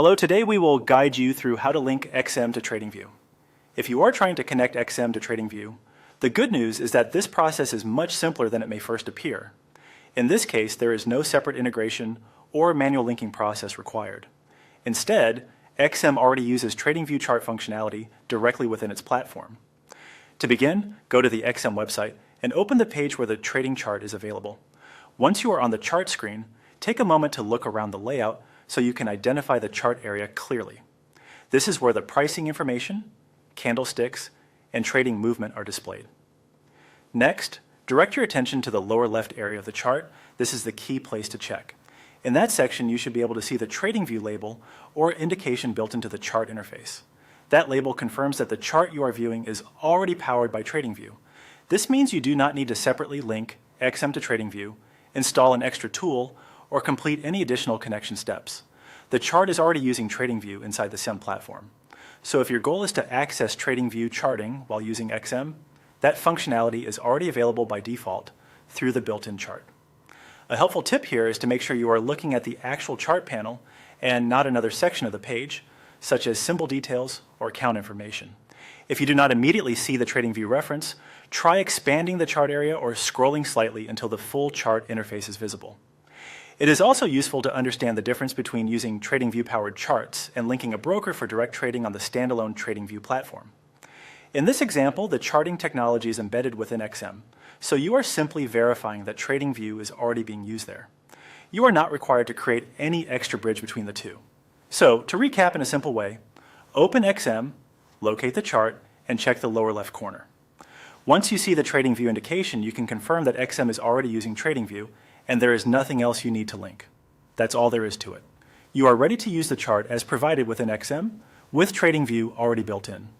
Hello, today we will guide you through how to link XM to TradingView. If you are trying to connect XM to TradingView, the good news is that this process is much simpler than it may first appear. In this case, there is no separate integration or manual linking process required. Instead, XM already uses TradingView chart functionality directly within its platform. To begin, go to the XM website and open the page where the trading chart is available. Once you are on the chart screen, take a moment to look around the layout so you can identify the chart area clearly. This is where the pricing information, candlesticks, and trading movement are displayed. Next, direct your attention to the lower left area of the chart. This is the key place to check. In that section, you should be able to see the TradingView label or indication built into the chart interface. That label confirms that the chart you are viewing is already powered by TradingView. This means you do not need to separately link XM to TradingView, install an extra tool, or complete any additional connection steps. The chart is already using TradingView inside the SIM platform. So if your goal is to access TradingView charting while using XM, that functionality is already available by default through the built-in chart. A helpful tip here is to make sure you are looking at the actual chart panel and not another section of the page, such as symbol details or account information. If you do not immediately see the TradingView reference, try expanding the chart area or scrolling slightly until the full chart interface is visible. It is also useful to understand the difference between using TradingView-powered charts and linking a broker for direct trading on the standalone TradingView platform. In this example, the charting technology is embedded within XM, so you are simply verifying that TradingView is already being used there. You are not required to create any extra bridge between the two. So, to recap in a simple way, open XM, locate the chart, and check the lower left corner. Once you see the TradingView indication, you can confirm that XM is already using TradingView, and there is nothing else you need to link. That's all there is to it. You are ready to use the chart as provided within XM, with TradingView already built in.